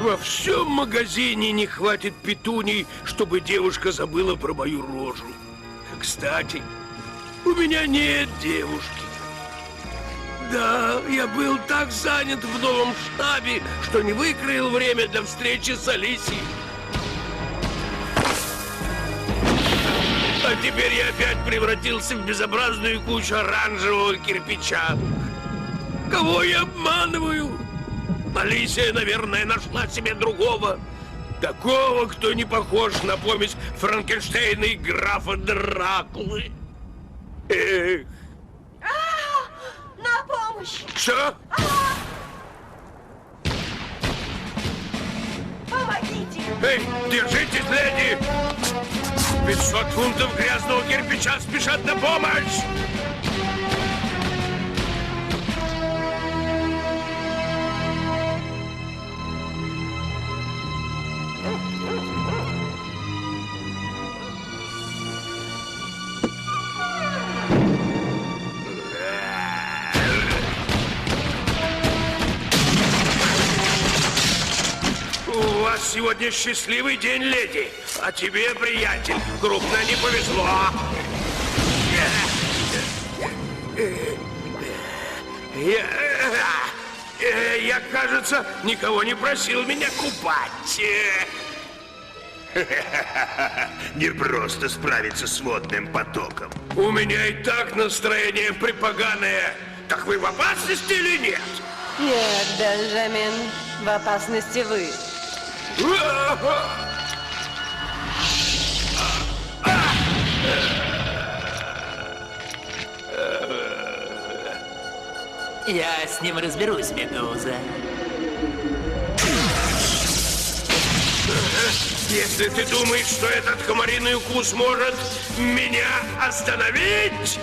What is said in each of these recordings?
Во всем магазине не хватит петуний, чтобы девушка забыла про мою рожу. Кстати, у меня нет девушки. Да, я был так занят в новом штабе, что не выкроил время для встречи с Алисией. А теперь я опять превратился в безобразную кучу оранжевого кирпича. Кого я обманываю? Алисия, наверное, нашла себе другого. Такого, кто не похож на помесь Франкенштейна и графа Дракулы. Эх. На помощь! Что? Помогите! Эй, держитесь, леди! 500 фунтов грязного кирпича спешат на помощь! У вас сегодня счастливый день, леди. А тебе, приятель, крупно не повезло. Я, кажется, никого не просил меня купать. Не просто справиться с водным потоком. У меня и так настроение припоганое. Так вы в опасности или нет? Нет, Бенджамин, в опасности вы. Я с ним разберусь, Медуза. Если ты думаешь, что этот комариный укус может меня остановить...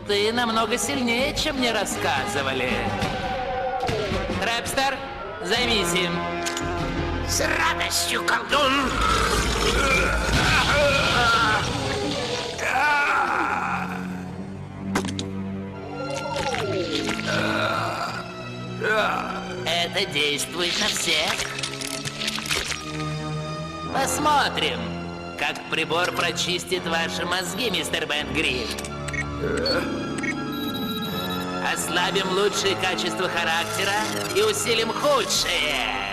Ты намного сильнее, чем мне рассказывали. Рэпстер, займись им. С радостью, колдун! Это действует на всех. Посмотрим, как прибор прочистит ваши мозги, мистер Бенгрин. Ослабим лучшие качества характера и усилим худшие.